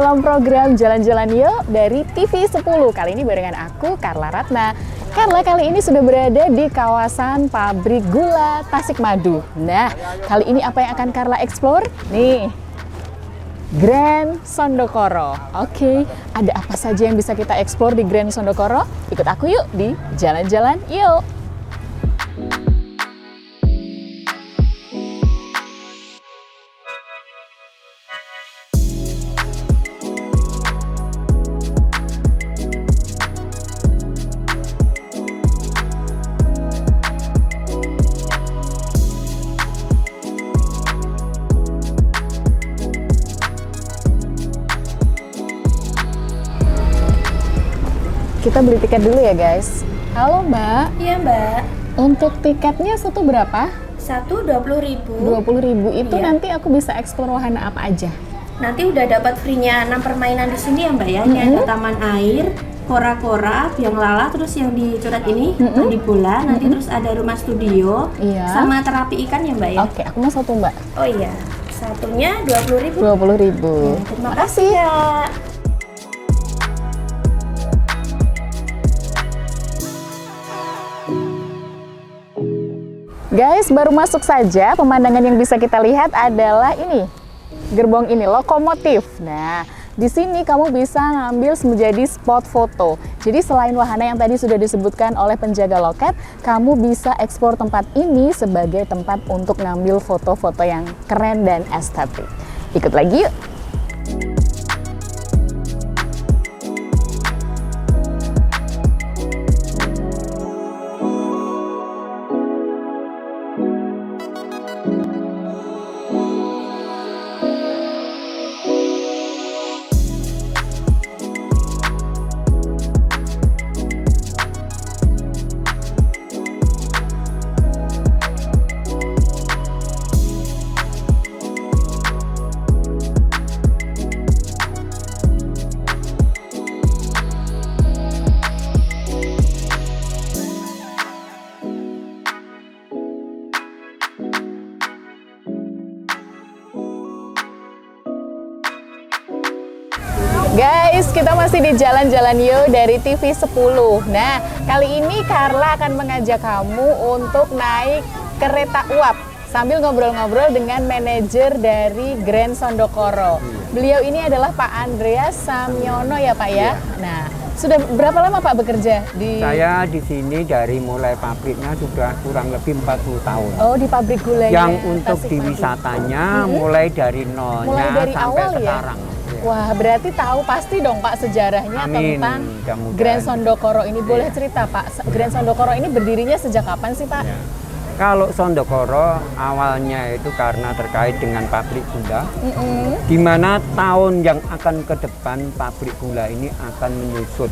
dalam program Jalan-Jalan Yuk dari TV 10. Kali ini barengan aku, Carla Ratna. Carla kali ini sudah berada di kawasan pabrik gula Tasikmadu. Nah, kali ini apa yang akan Carla explore? Nih, Grand Sondokoro. Oke, ada apa saja yang bisa kita explore di Grand Sondokoro? Ikut aku yuk di Jalan-Jalan Yuk. Kita beli tiket dulu ya guys. Halo Mbak. Iya Mbak. Untuk tiketnya satu berapa? Satu 20.000. 20.000 itu Iya. Nanti aku bisa eksplor wahana apa aja? Nanti udah dapat free-nya 6 permainan di sini ya Mbak ya. Ini ada taman air, kora-kora, biang lala, terus yang di coret ini di bola, nanti terus ada rumah studio, Iya. sama terapi ikan ya Mbak ya. Oke, aku mau satu Mbak. Oh iya. Satunya 20.000. 20.000. Terima kasih ya. Guys, baru masuk saja, pemandangan yang bisa kita lihat adalah ini. Gerbong ini, lokomotif. Nah, di sini kamu bisa ngambil menjadi spot foto. Jadi selain wahana yang tadi sudah disebutkan oleh penjaga loket, kamu bisa eksplor tempat ini sebagai tempat untuk ngambil foto-foto yang keren dan estetik. Ikut lagi yuk. Guys, kita masih di Jalan-Jalan Yuk dari TV 10. Nah, kali ini Carla akan mengajak kamu untuk naik kereta uap sambil ngobrol-ngobrol dengan manajer dari Grand Sondokoro. Beliau ini adalah Pak Andreas Samyono ya Pak ya? Nah, sudah berapa lama Pak bekerja di... Saya di sini dari mulai pabriknya sudah kurang lebih 40 tahun. Oh, di pabrik gulanya. Yang untuk di wisatanya mulai dari nolnya Mulai dari sampai awal sekarang. ya? Wah, berarti tahu pasti dong Pak sejarahnya Amin. tentang Mudah-mudahan. Grand Sondokoro ini. Boleh Iya. cerita Pak, Grand Sondokoro ini berdirinya sejak kapan sih Pak? Ya. Kalau Sondokoro awalnya itu karena terkait dengan pabrik gula, di mana tahun yang akan ke depan pabrik gula ini akan menyusut.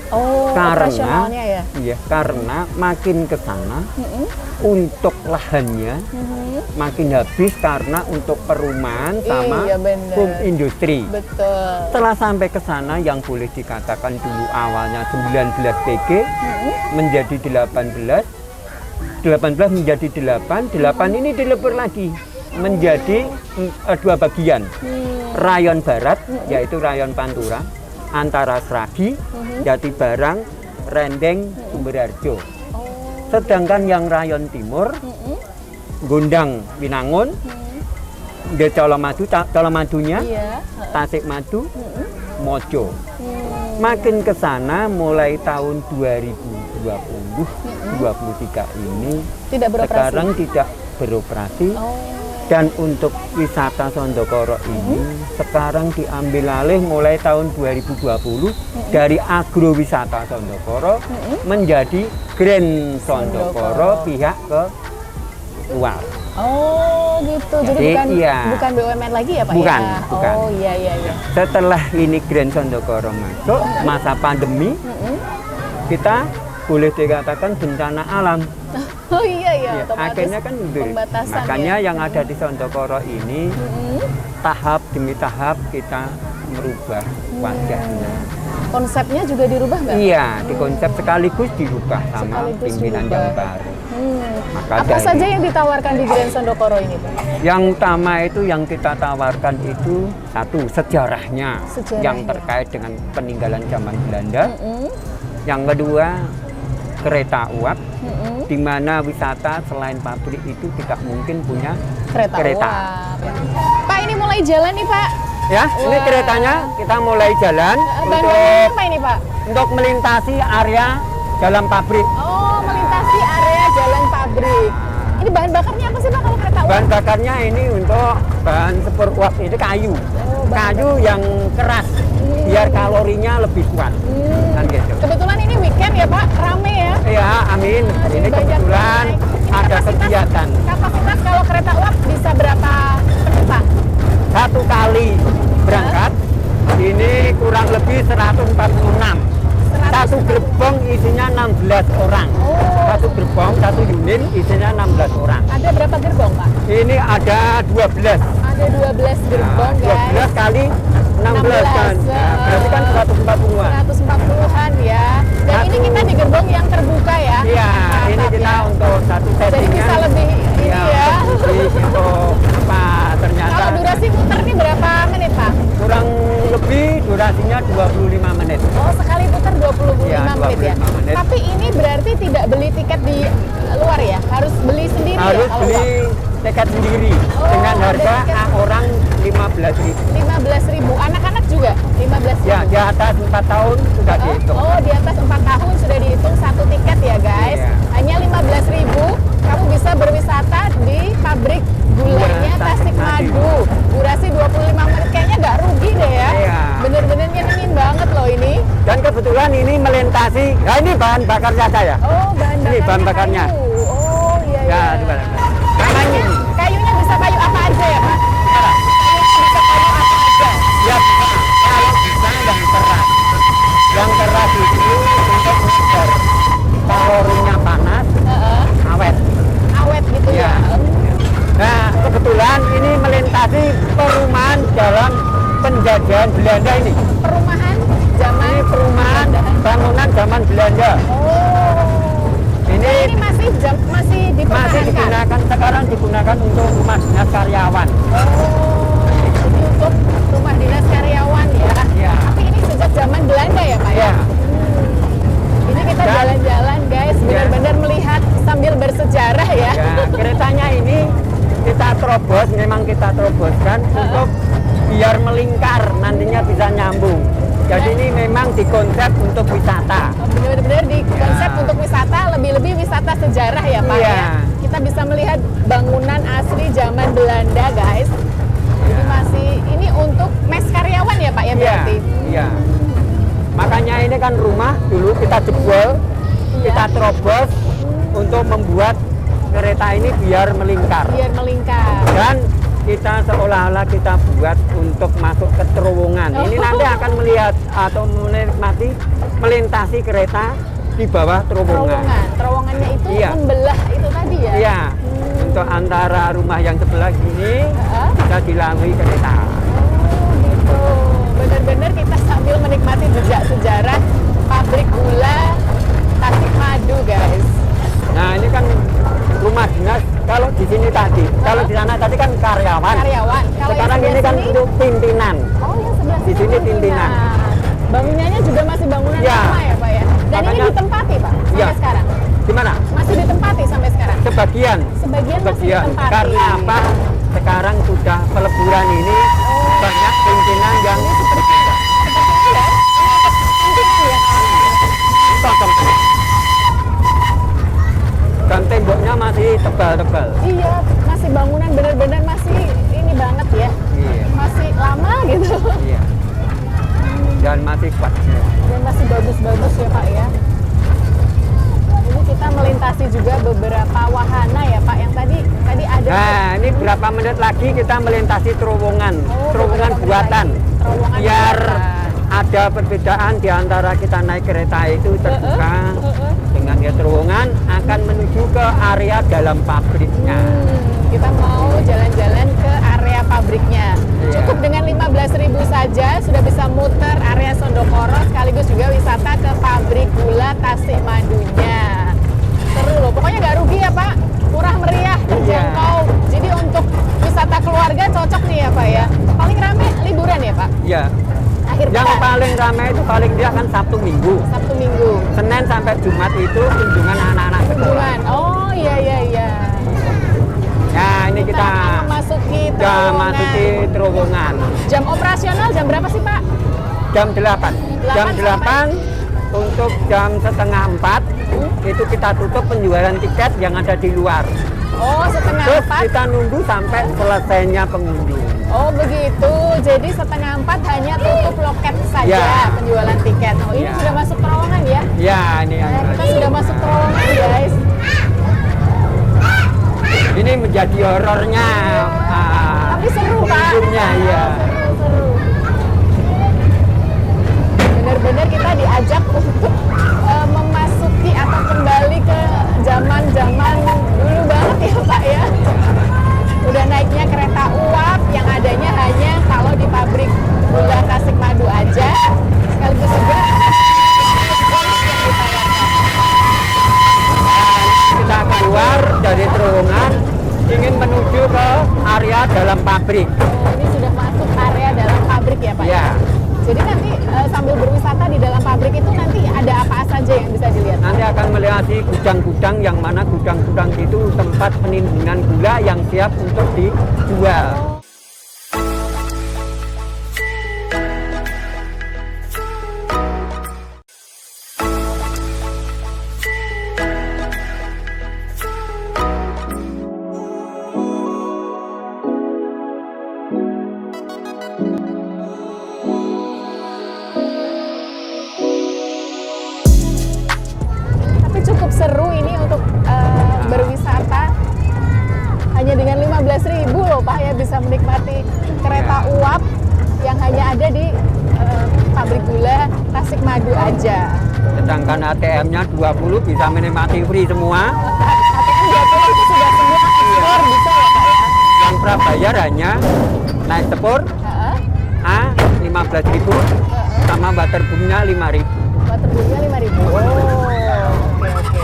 Oh, operasionalnya ya? Iya, karena makin ke sana untuk lahannya makin habis karena untuk perumahan sama Iya, bener. home industri. Betul. Setelah sampai ke sana yang boleh dikatakan dulu awalnya 19 PG menjadi 18 menjadi 8 ini dilebur lagi menjadi dua bagian. Rayon Barat yaitu Rayon Pantura antara Sragi, Jatibarang, Rendeng, Sumberharjo. Sedangkan yang Rayon Timur, Gondang, Winangun, Colomadunya, Iya. Tasikmadu, Mojo. Makin ke sana mulai tahun 2020-23 ini Tidak beroperasi? sekarang tidak beroperasi. Oh. Dan untuk wisata Sondokoro ini sekarang diambil alih mulai tahun 2020 dari agrowisata Sondokoro menjadi Grand Sondokoro pihak ke luar. Oh, gitu. Jadi bukan iya. bukan BUMN lagi ya Pak Bukan, ya? bukan. Oh, iya iya iya. Setelah ini Grand Sondokoro masuk masa pandemi, kita boleh dikatakan bencana alam. Oh iya iya, Ya, otomatis akhirnya kan gitu. pembatasan Makanya ya. yang ada di Sondokoro ini tahap demi tahap kita merubah wajahnya. Konsepnya juga dirubah nggak? Iya, di konsep sekaligus dirubah sama Sekaligus pimpinan dirubah. yang baru. Maka Apa dari- saja yang ditawarkan di Grand Sondokoro ini, Pak? Yang utama itu yang kita tawarkan itu satu sejarahnya, Sejarahnya. yang terkait dengan peninggalan zaman Belanda. Mm-mm. Yang kedua kereta uap, Mm-mm. di mana wisata selain pabrik itu tidak mungkin punya Kereta, kereta. uap. Pak, ini mulai jalan nih, Pak. Ya, ini Wah. keretanya kita mulai jalan Bahan untuk bakarnya apa ini, Pak? melintasi area dalam pabrik. Oh, melintasi area jalan pabrik. Ini bahan bakarnya apa sih, Pak, kalau kereta uap? Bahan bakarnya ini untuk bahan sepur uap itu kayu, bahan kayu yang keras, biar kalorinya lebih kuat. Kan gitu. Kebetulan ini weekend ya, Pak, rame ya. Ya, amin. Ini Banyak kebetulan naik. Ini ada kegiatan. Kapasitas kalau kereta uap bisa berapa penumpang? Satu kali berangkat, ini kurang lebih 146. Satu gerbong isinya 16 orang. Oh. Satu gerbong, satu unit isinya 16 orang. Ada berapa gerbong, Pak? Ini ada 12. Ada 12 gerbong, Nah, 12 guys. kali 16 kan. Nah, berarti kan 140-an. 140-an ya. Dan ini Satu. kita di gerbong yang terbuka ya. Iya, ini Mantap kita ya. untuk satu Jadi settingnya. bisa lebih ini ya. Untuk apa ternyata Kalau durasi muter ini berapa menit, Pak? kurang lebih durasinya 25 menit. Oh, sekali putar 25 Iya, menit ya. 25 menit. Tapi ini berarti tidak beli tiket di luar ya? Harus beli sendiri Harus ya kalau beli uang? tiket sendiri Oh, dengan ada harga tiket. orang 15.000. 15.000. Anak-anak juga 15.000. Ya, di atas 4 tahun sudah dihitung. Oh, di atas 4 tahun sudah dihitung satu tiket ya, guys. Iya. Hanya 15.000, kamu bisa berwisata di pabrik gulanya Iya, Tasik Tasik Madu. Durasi 25 menit, kayaknya nggak rugi deh ya. Iya. Bener-bener nyenengin banget loh ini. Dan kebetulan ini melintasi, ya ini bahan bakarnya saya. Oh, bahan Ini bahan bakarnya. kayu. Oh, iya, Ya, iya. di bahan bakar. Namanya ini. Kayunya bisa kayu apa aja ya, Pak? Kayunya bisa kayu apa aja? Ya bisa, kalau bisa yang keras. Yang keras itu untuk mengejar kalorinya panas, Heeh. awet. Awet gitu ya. Ya. Nah, kebetulan ini melintasi perumahan dalam penjajahan Belanda ini. Perumahan zaman Ini perumahan bangunan zaman Belanda. Oh. Ini Ini masih masih masih dipertahankan. digunakan, sekarang digunakan untuk rumah dinas karyawan. Oh, ini untuk rumah dinas karyawan ya. Ya. Tapi ini sejak zaman Belanda ya, Pak ya. Ya. Ini kita Dan- jalan-jalan, guys, Ya. benar-benar melihat sambil bersejarah ya. Ya, keretanya ini kita terobos, memang kita teroboskan untuk biar melingkar, nantinya bisa nyambung. Jadi ini memang dikonsep untuk wisata. Benar-benar di konsep untuk wisata, lebih-lebih wisata sejarah ya, Pak Iya. ya. Kita bisa melihat bangunan asli zaman Belanda, guys. Jadi masih ini untuk mes karyawan ya, Pak ya, Iya, berarti. iya. Makanya ini kan rumah dulu kita jebol, kita terobos untuk membuat kereta ini biar melingkar. Biar melingkar. Dan kita seolah-olah kita buat untuk masuk ke terowongan. Ini nanti akan melihat atau menikmati melintasi kereta di bawah terowongan. Terowongannya itu Iya. membelah itu tadi ya. Iya, untuk antara rumah yang sebelah ini Heeh. bisa dilalui kereta. Oh, gitu. Benar-benar kita sambil menikmati jejak sejarah pabrik gula Tasik Madu, guys. Nah ini kan rumah dinas. Kalau di sini tadi, kalau di sana tadi kan karyawan. Karyawan. Kalau Sekarang yang ini sebelah kan sini- untuk pimpinan. Oh, yang sebelah Di sini pimpinan. Bangunannya juga masih bangunan Ya. lama ya, Pak ya. Dan ini Makanya- ditempati, Pak, sampai Ya. sekarang. Gimana? Masih ditempati sampai sekarang. Sebagian. Sebagian masih Sebagian. ditempati. Karena apa? Sekarang sudah peleburan ini banyak pimpinan yang berpindah. Seperti ini ya. Ini untuk pimpinan ya, Pak. Contoh. Dan temboknya masih tebal-tebal. Iya, masih bangunan benar-benar masih ini banget ya. Iya. Masih lama gitu. Iya. Dan masih kuat semua. Dan masih bagus-bagus ya, Pak ya. Ini kita melintasi juga beberapa wahana ya, Pak. Yang tadi ada. Nah, ini berapa menit lagi kita melintasi terowongan, Oh, terowongan beberapa menit buatan. lagi. Terowongan Biar buatan. ada perbedaan di antara kita naik kereta itu terbuka dengan ya terowongan akan menuju ke area dalam pabriknya. Kita mau jalan-jalan ke area pabriknya. Iya. Cukup dengan 15.000 saja sudah bisa muter area Sondokoro sekaligus juga wisata ke pabrik gula Tasik Madunya. Seru loh, pokoknya nggak rugi ya kan Sabtu Minggu. Sabtu Minggu. Senin sampai Jumat itu kunjungan anak-anak sekolah. Kunjungan. Oh iya iya iya. Nah ini kita akan memasuki sudah terowongan. masuki terowongan. Jam operasional jam berapa sih Pak? Jam 8. Jam 8 untuk jam setengah 4 itu kita tutup penjualan tiket yang ada di luar. Oh setengah Terus 4. kita nunggu sampai selesainya pengunjung. Oh begitu, jadi setengah 4 hanya tutup loket saja Ya. penjualan tiket. Oh ini Ya. sudah masuk terowongan ya? Ya ini yang Nah, kita sudah masuk terowongan guys. ini menjadi horornya. Tapi seru Pak. pengunjungnya, ya. Seru. Benar-benar kita diajak untuk memasuki atau kembali ke zaman-zaman dulu banget ya Pak ya. Udah naiknya kereta uap yang adanya hanya kalau di pabrik gula Tasik Madu aja, sekaligus juga yang ditayangkan. Kita keluar dari terowongan ingin menuju ke area dalam pabrik. Oh, ini sudah masuk area dalam pabrik ya Pak? Ya. Jadi nanti sambil berwisata di dalam pabrik itu nanti ada apa saja yang bisa dilihat? Nanti akan melewati gudang-gudang yang mana gudang-gudang itu tempat penimbunan gula yang siap untuk dijual. Tapi cukup seru ini untuk berwisata. Hanya dengan 15.000 loh Pak ya bisa menikmati kereta uap yang hanya ada di pabrik gula Tasik Madu aja. Sedangkan ATM-nya 20 bisa menikmati free semua. ATM 20 itu sudah semua ekspor bisa ya Pak ya? Yang prabayar hanya naik sepur Heeh. A 15.000 sama waterboomnya 5.000. Waterboomnya 5.000. Oh, oke oke.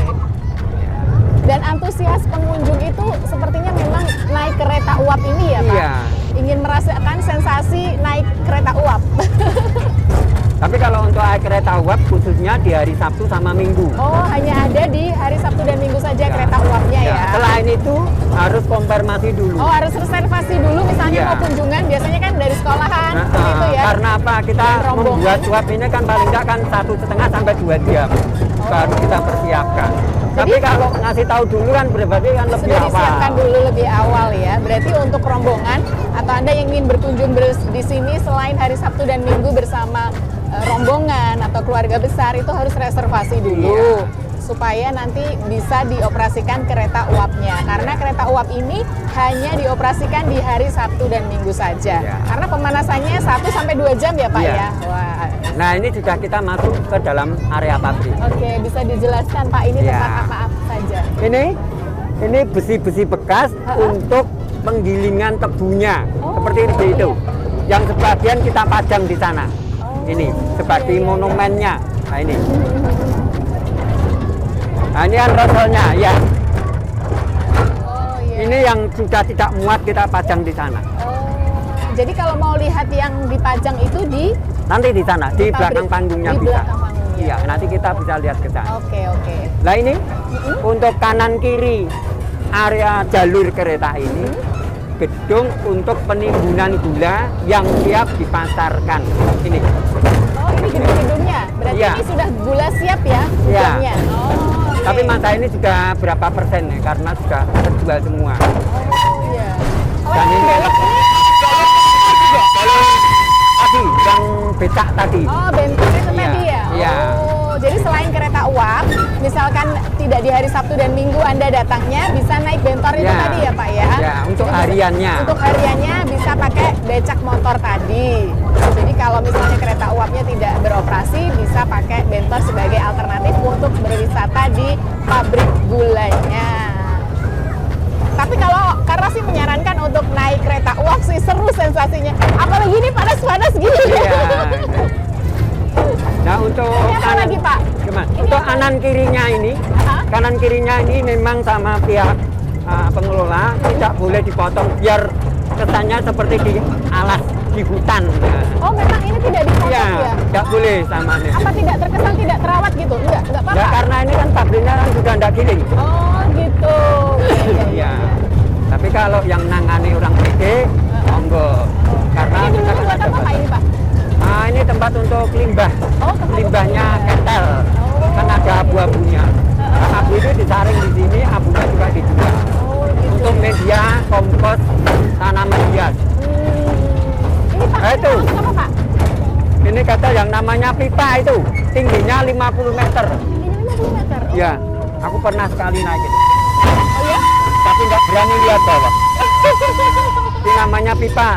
Dan antusias pengunjung itu sepertinya memang naik kereta uap ini ya Pak? Iya. Ingin merasakan sensasi naik kereta uap. Tapi kalau untuk naik kereta uap khususnya di hari Sabtu sama Minggu. Oh, hanya ada di hari Sabtu dan Minggu saja Ya. kereta uapnya ya? Selain itu harus konfirmasi dulu. Oh, harus reservasi dulu misalnya Ya. mau kunjungan, biasanya kan dari sekolahan, Nah, seperti itu ya? Karena apa? Kita Dan rombongan. membuat uap ini kan paling enggak kan 1,5 sampai 2 jam baru kita persiapkan. Tapi kalau ngasih tahu dulu kan berarti kan lebih Sudah awal. disiapkan dulu lebih awal ya. Berarti untuk rombongan atau Anda yang ingin berkunjung di sini selain hari Sabtu dan Minggu bersama rombongan atau keluarga besar itu harus reservasi dulu. Iya. Supaya nanti bisa dioperasikan kereta uapnya. Karena kereta uap ini hanya dioperasikan di hari Sabtu dan Minggu saja. Iya. Karena pemanasannya 1 sampai 2 jam ya Pak Iya. ya. Wah. Nah ini sudah kita masuk ke dalam area pabrik. Oke, bisa dijelaskan Pak ini Iya. tempat apa-apa saja? Ini besi-besi bekas untuk penggilingan tebunya Oh, seperti itu. Yang sebagian kita pajang di sana. Oh, Ini sebagai iya, iya, iya. monumennya. Nah ini. Nah ini kan rosolnya ya. Oh iya. Ini yang sudah tidak muat kita pajang di sana. Oh, jadi kalau mau lihat yang dipajang itu di Nanti di sana, di pabrik. belakang panggungnya Di bisa. belakang panggungnya. Iya, nanti kita bisa lihat ke sana. Oke, oke. Nah ini untuk kanan kiri area jalur kereta ini gedung untuk penimbunan gula yang siap dipasarkan. Ini. Oh, ini gedung-gedungnya. Berarti Iya. ini sudah gula siap ya Iya. gudangnya. Oh, oke. Tapi masa ini sudah berapa persen ya? Karena sudah terjual semua. Oh, iya. Oh, Dan ini belok kalau tadi yang becak tadi. Oh, bentor itu Iya, tadi ya? iya. Oh, jadi selain kereta uap, misalkan tidak di hari Sabtu dan Minggu Anda datangnya, bisa naik bentor itu Iya. tadi ya Pak ya? Iya, untuk Jadi hariannya. Untuk hariannya bisa pakai becak motor tadi. Jadi kalau misalnya kereta uapnya tidak beroperasi, bisa pakai bentor sebagai alternatif untuk berwisata di pabrik gulanya. Tapi kalau karena sih menyarankan untuk naik kereta uap sih seru sensasinya. Apalagi ini panas-panas gini. Iya. Nah untuk Ini apa kanan, lagi Pak? gimana? Ini Untuk apa? kanan kirinya ini, Hah? kanan kirinya ini memang sama pihak pengelola tidak boleh dipotong biar kesannya seperti di alas di hutan. Oh, memang ini tidak dipotong Iya, ya? nggak boleh sama ini. Apa tidak terkesan tidak terawat gitu? Enggak apa-apa. Ya karena ini kan pabriknya kan sudah nggak giling. Oh, gitu. Iya. Iya. Tapi kalau yang nangani orang pede, monggo. Karena Ini dulu kita kan buat ada apa Pak ini Pak? Ah, ini tempat untuk limbah. Oh, tempat Limbahnya untuk limbah. ketel. Oh, Kan ada iya. abu-abunya. Nah, abu itu disaring di sini, abunya juga dijual. Oh, gitu. Untuk media, kompos, tanaman hias. Ini Pak, Ah, ini itu. untuk apa Pak? Ini kata yang namanya pipa itu, tingginya 50 meter. Tingginya 50 meter. Oh, Ya, aku pernah sekali naik itu. oh ya? Tapi nggak berani lihat bawah. Ini namanya pipa.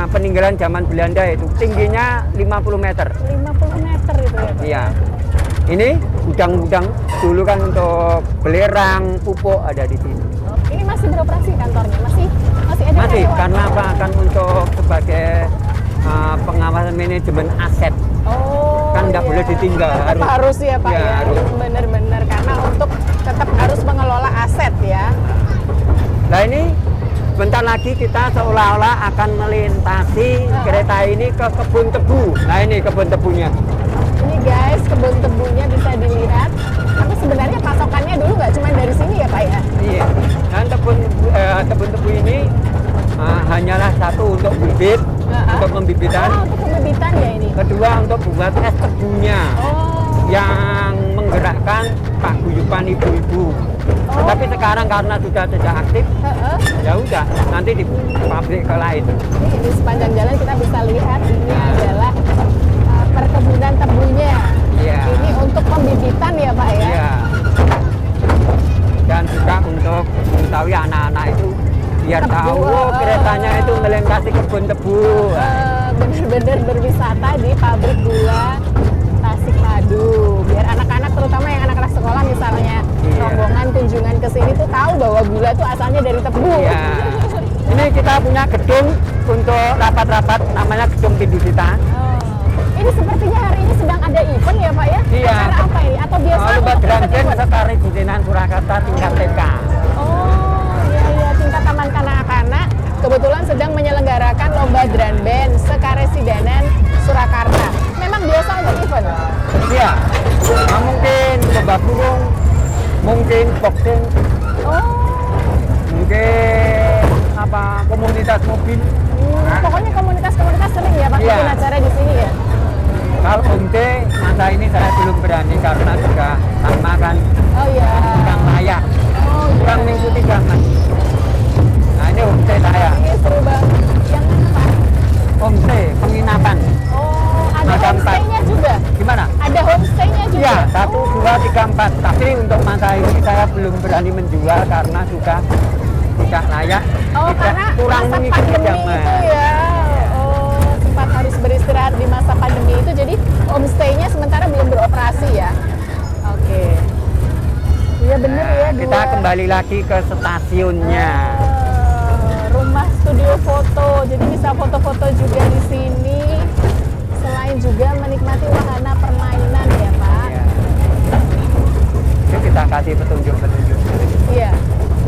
Peninggalan zaman Belanda itu tingginya 50 meter. 50 meter itu ya Pak? Iya. Ini gudang-gudang dulu kan untuk belerang, pupuk ada di sini. Oh, ini masih beroperasi kantornya? Masih ada Masih karyawan? karena apa? Akan untuk sebagai pengawasan manajemen aset. Oh, Kan nggak iya. boleh ditinggal, Tetap harus ya Pak Iya, ya? harus. Bener-bener, karena untuk tetap harus mengelola aset ya. Nah ini bentar lagi kita seolah-olah akan melintasi kereta ini ke kebun tebu. Nah ini kebun tebunya. Ini guys, kebun tebunya bisa dilihat. Tapi sebenarnya pasokannya dulu nggak cuma dari sini ya Pak ya? Iya. Dan kebun tebu ini hanyalah satu untuk bibit, untuk pembibitan. Oh, untuk pembibitan ya ini? Kedua untuk buat es tebunya Oh, yang menggerakkan paguyuban ibu-ibu. Oh. Tapi sekarang karena sudah tidak aktif, heeh. ya udah nanti di pabrik ke lain. Ini di sepanjang jalan kita bisa lihat ini adalah perkebunan tebunya. Iya. Ini untuk pembibitan ya Pak ya? Iya. Dan juga untuk mengetahui anak-anak itu biar Tebu, tahu keretanya itu melintasi kebun tebu. Bener-bener berwisata di pabrik gula Tasik Madu. Biar anak-anak, terutama yang anak-anak sekolah misalnya Iya. rombongan kunjungan ke sini tuh tahu bahwa gula tuh asalnya dari tebu. Iya. Ini kita punya gedung untuk rapat-rapat namanya gedung Pindusita. Oh. Ini sepertinya hari ini sedang ada event ya Pak ya? Iya. Acara apa ini? Atau biasa Lomba untuk drum band event-event? Setari Budinan Surakarta tingkat TK. Oh, iya tingkat taman kanak-kanak kebetulan sedang menyelenggarakan lomba drum band Sekaresidenan Surakarta. Memang biasa untuk event? Iya. Nah, mungkin lomba burung, mungkin boxing, Oh, mungkin apa komunitas mobil. pokoknya komunitas-komunitas sering ya Pak Iya. bikin acara di sini ya? Kalau umte masa ini saya belum berani karena juga sama kan Oh iya. kurang layak, Oh kurang mengikuti zaman. Nah ini umte saya, ini seru banget. Yang mana Pak? umte penginapan. Oh, ada Ada empat. homestay-nya juga? Gimana? Ada homestay-nya juga? Iya, 1, 2, 3, 4. Tapi untuk masa ini saya belum berani menjual karena juga tidak layak, Oh, tidak karena kurang masa mengikuti pandemi zaman. itu ya. Oh, sempat harus beristirahat di masa pandemi itu. Jadi homestay-nya sementara belum beroperasi ya. Oke. Iya bener Nah, ya. kita kembali lagi ke stasiunnya. Rumah studio foto. Jadi bisa foto-foto juga di sini. Selain juga menikmati wahana permainan ya Pak. Iya. Yuk kita kasih petunjuk-petunjuk. Iya.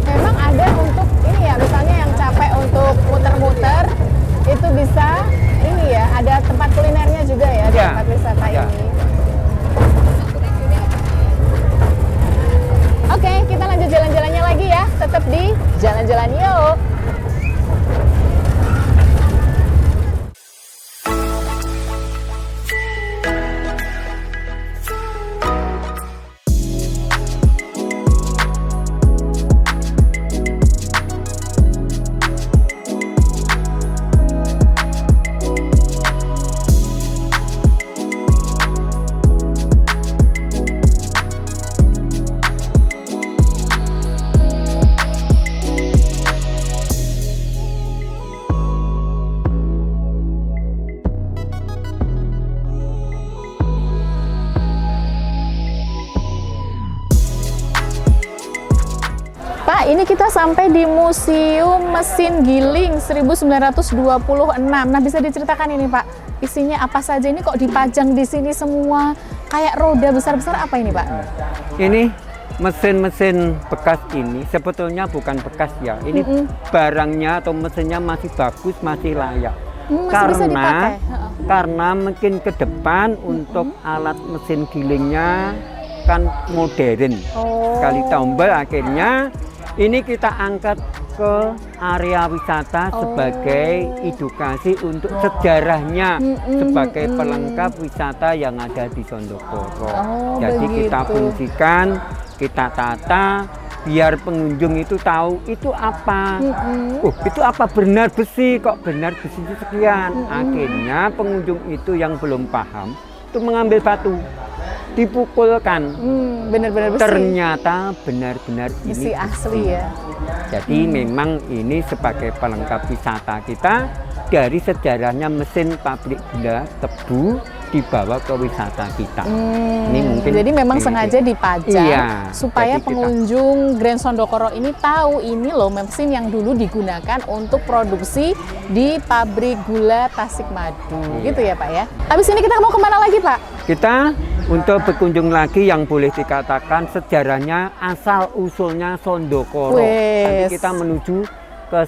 Memang ada untuk ini ya, misalnya yang capek untuk muter-muter itu bisa ini ya, ada tempat kulinernya juga ya di Iya. tempat wisata Iya. ini. Oke, kita lanjut jalan-jalannya lagi ya. Tetap di Jalan-Jalan Yuk. Pak, ini kita sampai di Museum Mesin Giling 1926. Nah, bisa diceritakan ini Pak, isinya apa saja? Ini kok dipajang di sini semua kayak roda besar-besar, apa ini Pak? Ini mesin-mesin bekas ini sebetulnya bukan bekas ya. Ini barangnya atau mesinnya masih bagus, masih layak. Masih bisa dipakai. karena mungkin ke depan untuk alat mesin gilingnya kan modern. Sekali tombol akhirnya ini kita angkat ke area wisata sebagai edukasi untuk sejarahnya sebagai pelengkap wisata yang ada di Sondokoro. Jadi kita fungsikan, kita tata biar pengunjung itu tahu itu apa. Oh, itu apa benar besi, kok benar besi sekian. Akhirnya pengunjung itu yang belum paham itu mengambil batu, dipukulkan. Benar-benar besi. Ternyata benar-benar besi ini asli ya. Jadi memang ini sebagai pelengkap wisata kita dari sejarahnya mesin pabrik gula tebu dibawa ke wisata kita. Ini mungkin jadi memang sengaja dipajang supaya jadi pengunjung Grand Sondokoro ini tahu ini loh mesin yang dulu digunakan untuk produksi di pabrik gula Tasikmadu. Gitu ya Pak ya. Habis ini kita mau kemana lagi Pak? Kita untuk berkunjung lagi yang boleh dikatakan sejarahnya asal usulnya Sondokoro. Nanti kita menuju ke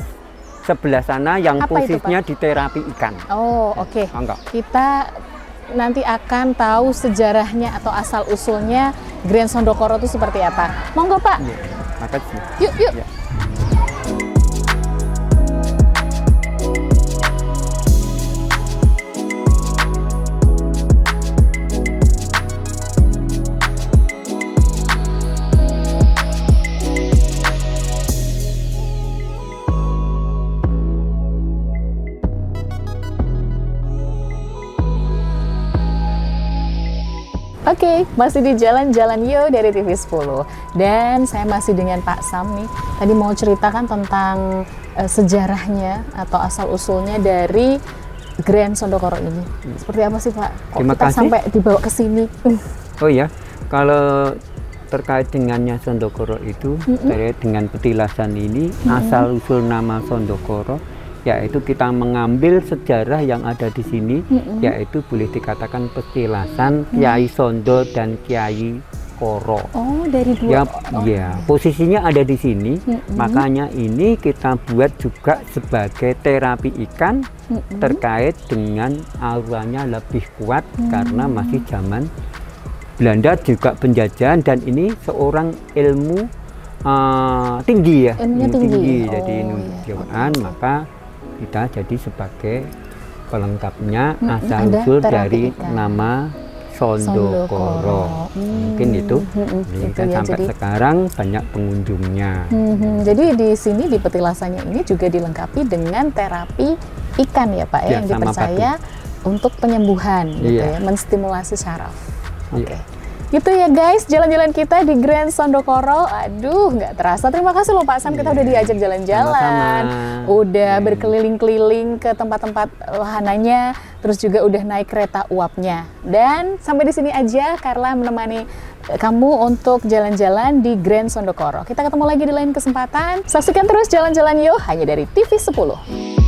sebelah sana yang Apa posisinya di terapi ikan. Oh oke. Enggak. Kita nanti akan tahu sejarahnya atau asal usulnya Grand Sondokoro itu seperti apa. Monggo Pak. Ya, makasih. Yuk yuk. Ya. Oke, masih di Jalan-Jalan Yo dari TV10 dan saya masih dengan Pak Sam nih. Tadi mau ceritakan tentang sejarahnya atau asal-usulnya dari Grand Sondokoro ini. Seperti apa sih Pak? Kok Terima kita kasih. sampai dibawa ke sini? Oh ya, kalau terkait dengannya Sondokoro itu, terkait dengan petilasan ini, asal-usul nama Sondokoro yaitu kita mengambil sejarah yang ada di sini, yaitu boleh dikatakan petilasan Kiai Sondo dan Kiai Koro. Oh, dari dua. Ya, posisinya ada di sini, makanya ini kita buat juga sebagai terapi ikan terkait dengan auranya lebih kuat karena masih zaman Belanda juga penjajahan dan ini seorang ilmu tinggi ya, Ilmunya tinggi. jadi Iya. maka kita jadi sebagai pelengkapnya ada asal-usul terapi dari ikan. nama Sondokoro. Mungkin itu. Jadi Itu kan ya, sampai jadi- sekarang banyak pengunjungnya. Jadi di sini di petilasannya ini juga dilengkapi dengan terapi ikan ya Pak ya, Ya, yang sama dipercaya untuk penyembuhan gitu Iya. ya, menstimulasi saraf. Oke. Iya. Gitu ya guys, jalan-jalan kita di Grand Sondokoro. Aduh, nggak terasa. Terima kasih loh Pak Sam, kita udah diajak jalan-jalan. Sama-sama. Udah berkeliling-keliling ke tempat-tempat wahananya, terus juga udah naik kereta uapnya. Dan sampai di sini aja Carla menemani kamu untuk jalan-jalan di Grand Sondokoro. Kita ketemu lagi di lain kesempatan. Saksikan terus Jalan-Jalan Yo hanya dari TV10.